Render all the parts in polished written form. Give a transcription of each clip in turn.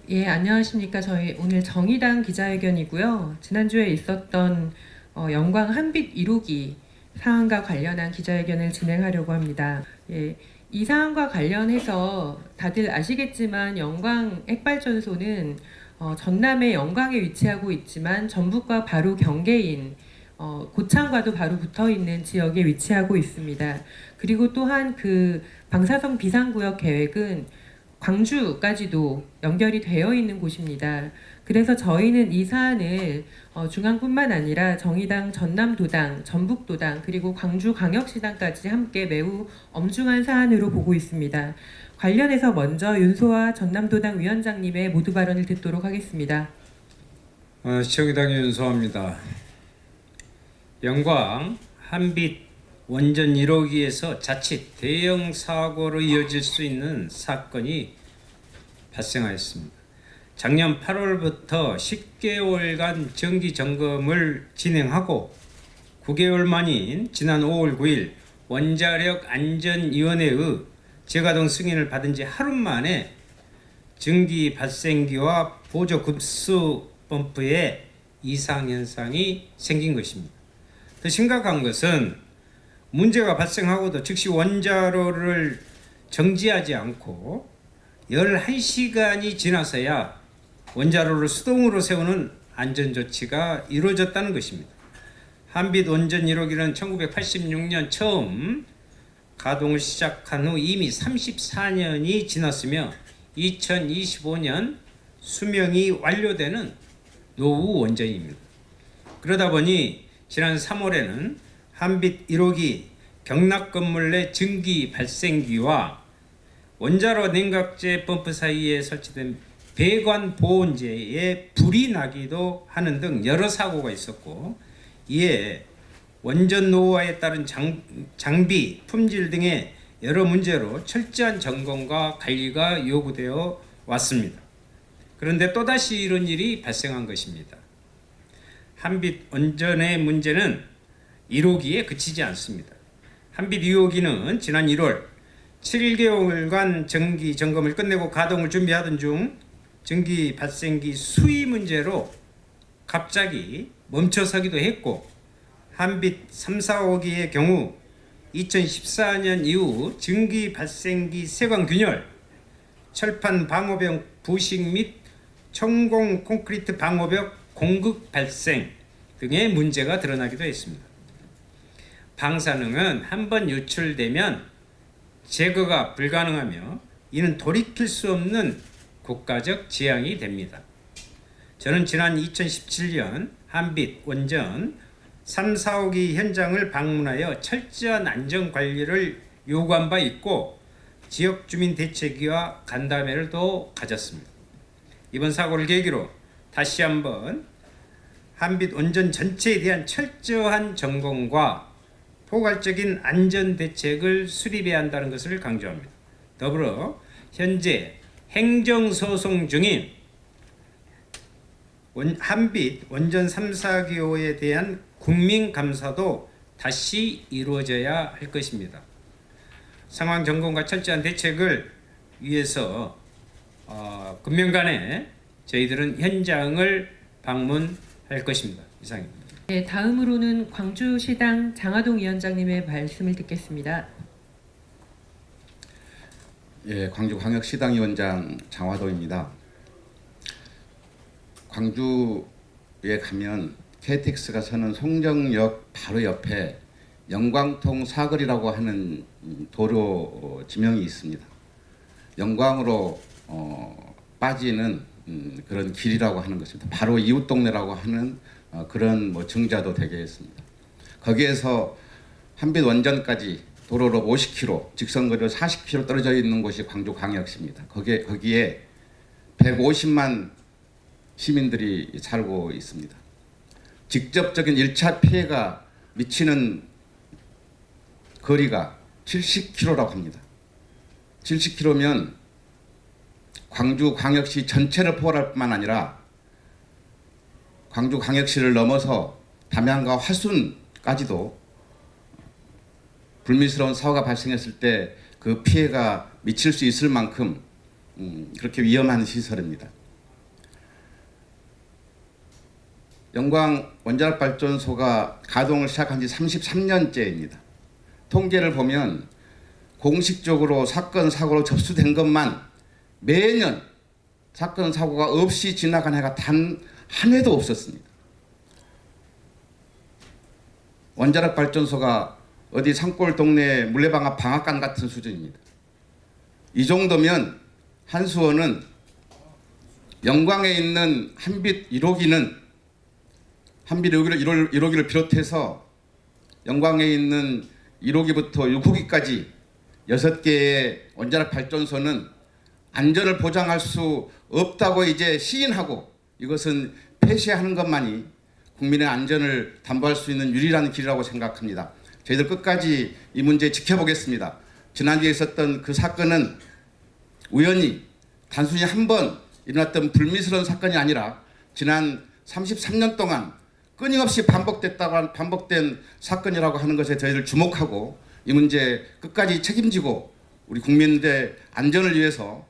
예, 안녕하십니까. 저희 오늘 정의당 기자회견이고요. 지난주에 있었던 영광 한빛 1호기 사안과 관련한 기자회견을 진행하려고 합니다. 예, 이 사안과 관련해서 다들 아시겠지만 영광 핵발전소는 전남의 영광에 위치하고 있지만 전북과 바로 경계인 고창과도 바로 붙어 있는 지역에 위치하고 있습니다. 그리고 또한 그 방사성 비상구역 계획은 광주까지도 연결이 되어 있는 곳입니다. 그래서 저희는 이 사안을 중앙뿐만 아니라 정의당 전남도당, 전북도당, 그리고 광주광역시당까지 함께 매우 엄중한 사안으로 보고 있습니다. 관련해서 먼저 윤소아 전남도당 위원장님의 모두 발언을 듣도록 하겠습니다. 정의당의 윤소아입니다. 영광 한빛 원전 1호기에서 자칫 대형 사고로 이어질 수 있는 사건이 발생하였습니다. 작년 8월부터 10개월간 정기 점검을 진행하고 9개월 만인 지난 5월 9일 원자력 안전위원회의 재가동 승인을 받은 지 하루 만에 증기 발생기와 보조 급수 펌프에 이상 현상이 생긴 것입니다. 더 심각한 것은 문제가 발생하고도 즉시 원자로를 정지하지 않고 11시간이 지나서야 원자로를 수동으로 세우는 안전조치가 이루어졌다는 것입니다. 한빛 원전 1호기는 1986년 처음 가동을 시작한 후 이미 34년이 지났으며 2025년 수명이 완료되는 노후 원전입니다. 그러다 보니 지난 3월에는 한빛 1호기 경락 건물 내 증기 발생기와 원자로 냉각제 펌프 사이에 설치된 배관 보온재에 불이 나기도 하는 등 여러 사고가 있었고, 이에 원전 노후화에 따른 장비, 품질 등의 여러 문제로 철저한 점검과 관리가 요구되어 왔습니다. 그런데 또다시 이런 일이 발생한 것입니다. 한빛 원전의 문제는 1호기에 그치지 않습니다. 한빛 2호기는 지난 1월 7개월간 정기 점검을 끝내고 가동을 준비하던 중 전기 발생기 수위 문제로 갑자기 멈춰서기도 했고, 한빛 3, 4호기의 경우 2014년 이후 전기 발생기 세관 균열, 철판 방호벽 부식 및 천공 콘크리트 방호벽 공급 발생 등의 문제가 드러나기도 했습니다. 방사능은 한번 유출되면 제거가 불가능하며 이는 돌이킬 수 없는 국가적 재앙이 됩니다. 저는 지난 2017년 한빛 원전 3, 4호기 현장을 방문하여 철저한 안전관리를 요구한 바 있고 지역 주민 대책위와 간담회를 또 가졌습니다. 이번 사고를 계기로 다시 한번 한빛 원전 전체에 대한 철저한 점검과 포괄적인 안전 대책을 수립해야 한다는 것을 강조합니다. 더불어 현재 행정소송 중인 한빛 원전 3, 4기호에 대한 국민감사도 다시 이루어져야 할 것입니다. 상황 점검과 철저한 대책을 위해서 금년간에 저희들은 현장을 방문할 것입니다. 이상입니다. 네, 다음으로는 광주시당 장하동 위원장님의 말씀을 듣겠습니다. 예, 광주광역시당위원장 장화도입니다. 광주에 가면 KTX가 서는 송정역 바로 옆에 영광통 사거리라고 하는 도로 지명이 있습니다. 영광으로 빠지는 그런 길이라고 하는 것입니다. 바로 이웃 동네라고 하는 그런 정자도 되겠습니다. 거기에서 한빛 원전까지 도로로 50km, 직선거리로 40km 떨어져 있는 곳이 광주광역시입니다. 거기에 150만 시민들이 살고 있습니다. 직접적인 1차 피해가 미치는 거리가 70km라고 합니다. 70km면 광주광역시 전체를 포괄할 뿐만 아니라 광주광역시를 넘어서 담양과 화순까지도 불미스러운 사고가 발생했을 때 그 피해가 미칠 수 있을 만큼 그렇게 위험한 시설입니다. 영광 원자력 발전소가 가동을 시작한 지 33년째입니다. 통계를 보면 공식적으로 사건 사고로 접수된 것만 매년 사건 사고가 없이 지나간 해가 단 한 해도 없었습니다. 원자력 발전소가 어디 산골 동네 물레방아 방앗간 같은 수준입니다. 이 정도면 한수원은 영광에 있는 한빛 1호기는 한빛 1호기를 비롯해서 영광에 있는 1호기부터 6호기까지 6개의 원자력 발전소는 안전을 보장할 수 없다고 이제 시인하고 이것은 폐쇄하는 것만이 국민의 안전을 담보할 수 있는 유일한 길이라고 생각합니다. 저희들 끝까지 이 문제 지켜보겠습니다. 지난주에 있었던 그 사건은 우연히 단순히 한 번 일어났던 불미스러운 사건이 아니라 지난 33년 동안 끊임없이 반복된 사건이라고 하는 것에 저희들 주목하고 이 문제 끝까지 책임지고 우리 국민들의 안전을 위해서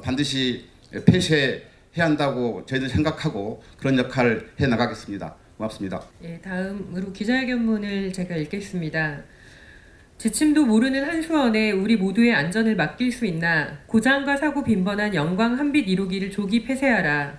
반드시 폐쇄해야 한다고 저희들 생각하고 그런 역할을 해나가겠습니다. 고맙습니다. 예, 다음으로 기자회견문을 제가 읽겠습니다. 지침도 모르는 한수원에 우리 모두의 안전을 맡길 수 있나 고장과 사고 빈번한 영광 한빛 1호기를 조기 폐쇄하라.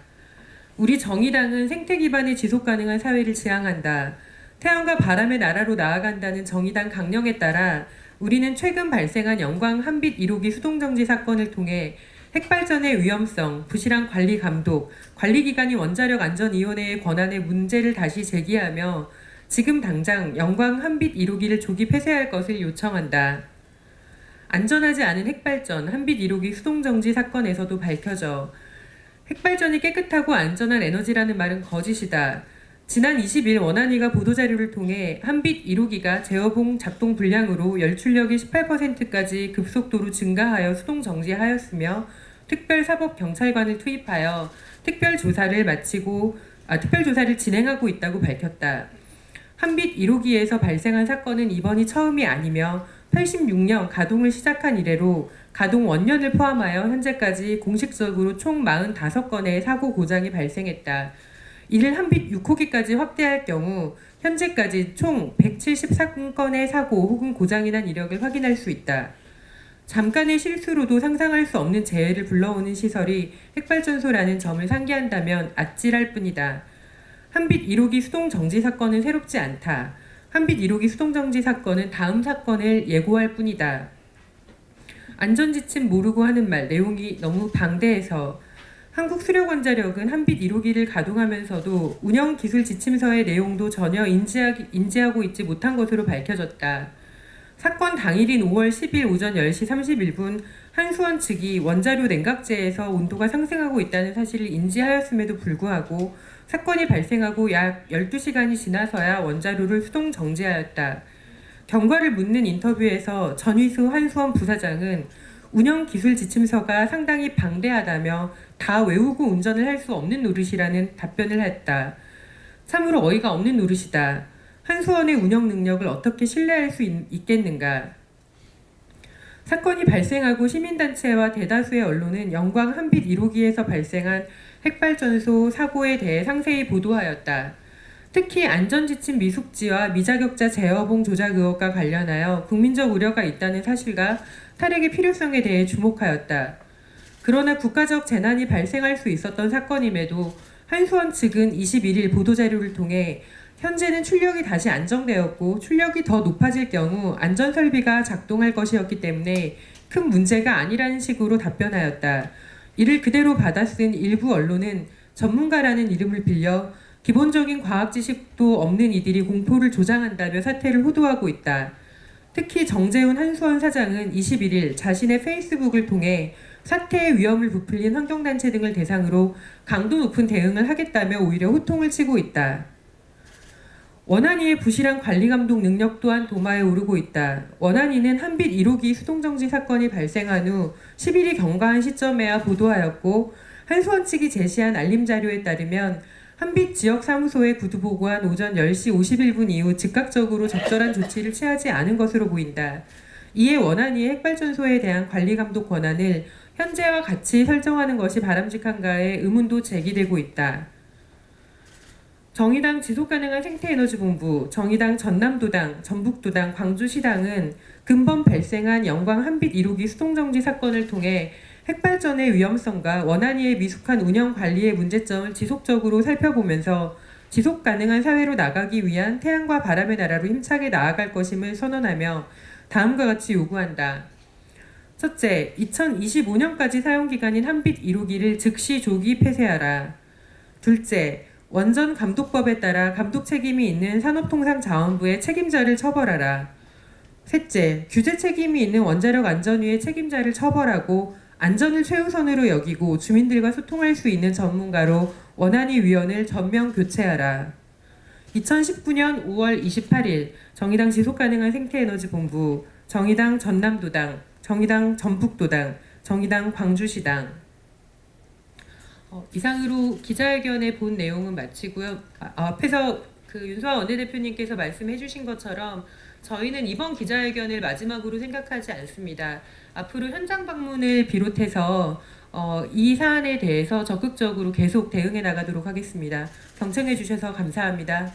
우리 정의당은 생태 기반의 지속 가능한 사회를 지향한다. 태양과 바람의 나라로 나아간다는 정의당 강령에 따라 우리는 최근 발생한 영광 한빛 1호기 수동정지 사건을 통해 핵발전의 위험성, 부실한 관리 감독, 관리기관인 원자력안전위원회의 권한의 문제를 다시 제기하며 지금 당장 영광 한빛 1호기를 조기 폐쇄할 것을 요청한다. 안전하지 않은 핵발전 한빛 1호기 수동정지 사건에서도 밝혀져 핵발전이 깨끗하고 안전한 에너지라는 말은 거짓이다. 지난 20일 원안위가 보도자료를 통해 한빛 1호기가 제어봉 작동 불량으로 열출력이 18%까지 급속도로 증가하여 수동정지하였으며 특별사법경찰관을 투입하여 특별조사를 진행하고 있다고 밝혔다. 한빛 1호기에서 발생한 사건은 이번이 처음이 아니며 86년 가동을 시작한 이래로 가동 원년을 포함하여 현재까지 공식적으로 총 45건의 사고 고장이 발생했다. 이를 한빛 6호기까지 확대할 경우 현재까지 총 174건의 사고 혹은 고장이 난 이력을 확인할 수 있다. 잠깐의 실수로도 상상할 수 없는 재해를 불러오는 시설이 핵발전소라는 점을 상기한다면 아찔할 뿐이다. 한빛 1호기 수동정지 사건은 새롭지 않다. 한빛 1호기 수동정지 사건은 다음 사건을 예고할 뿐이다. 안전지침 모르고 하는 말 내용이 너무 방대해서 한국수력원자력은 한빛 1호기를 가동하면서도 운영기술지침서의 내용도 전혀 인지하고 있지 못한 것으로 밝혀졌다. 사건 당일인 5월 10일 오전 10시 31분 한수원 측이 원자료 냉각제에서 온도가 상승하고 있다는 사실을 인지하였음에도 불구하고 사건이 발생하고 약 12시간이 지나서야 원자료를 수동 정지하였다. 경과를 묻는 인터뷰에서 전휘수 한수원 부사장은 운영기술지침서가 상당히 방대하다며 다 외우고 운전을 할 수 없는 노릇이라는 답변을 했다. 참으로 어이가 없는 노릇이다. 한수원의 운영 능력을 어떻게 신뢰할 수 있겠는가. 사건이 발생하고 시민단체와 대다수의 언론은 영광 한빛 1호기에서 발생한 핵발전소 사고에 대해 상세히 보도하였다. 특히 안전지침 미숙지와 미자격자 제어봉 조작 의혹과 관련하여 국민적 우려가 있다는 사실과 탈핵의 필요성에 대해 주목하였다. 그러나 국가적 재난이 발생할 수 있었던 사건임에도 한수원 측은 21일 보도자료를 통해 현재는 출력이 다시 안정되었고 출력이 더 높아질 경우 안전설비가 작동할 것이었기 때문에 큰 문제가 아니라는 식으로 답변하였다. 이를 그대로 받아쓴 일부 언론은 전문가라는 이름을 빌려 기본적인 과학 지식도 없는 이들이 공포를 조장한다며 사태를 호도하고 있다. 특히 정재훈 한수원 사장은 21일 자신의 페이스북을 통해 사태의 위험을 부풀린 환경단체 등을 대상으로 강도 높은 대응을 하겠다며 오히려 호통을 치고 있다. 원안위의 부실한 관리감독 능력 또한 도마에 오르고 있다. 원안위는 한빛 1호기 수동정지 사건이 발생한 후 10일이 경과한 시점에야 보도하였고 한수원 측이 제시한 알림자료에 따르면 한빛 지역사무소에 구두보고한 오전 10시 51분 이후 즉각적으로 적절한 조치를 취하지 않은 것으로 보인다. 이에 원안위의 핵발전소에 대한 관리감독 권한을 현재와 같이 설정하는 것이 바람직한가에 의문도 제기되고 있다. 정의당 지속가능한 생태에너지본부, 정의당 전남도당, 전북도당, 광주시당은 근본 발생한 영광 한빛 1호기 수송정지 사건을 통해 핵발전의 위험성과 원안위의 미숙한 운영 관리의 문제점을 지속적으로 살펴보면서 지속 가능한 사회로 나가기 위한 태양과 바람의 나라로 힘차게 나아갈 것임을 선언하며 다음과 같이 요구한다. 첫째, 2025년까지 사용기간인 한빛 1호기를 즉시 조기 폐쇄하라. 둘째, 원전 감독법에 따라 감독 책임이 있는 산업통상자원부의 책임자를 처벌하라. 셋째, 규제 책임이 있는 원자력 안전위의 책임자를 처벌하고 안전을 최우선으로 여기고 주민들과 소통할 수 있는 전문가로 원안위 위원을 전면 교체하라. 2019년 5월 28일 정의당 지속가능한 생태에너지본부, 정의당 전남도당, 정의당 전북도당, 정의당 광주시당. 이상으로 기자회견의 본 내용은 마치고요. 앞에서 윤소아 원내대표님께서 말씀해 주신 것처럼 저희는 이번 기자회견을 마지막으로 생각하지 않습니다. 앞으로 현장 방문을 비롯해서 이 사안에 대해서 적극적으로 계속 대응해 나가도록 하겠습니다. 경청해 주셔서 감사합니다.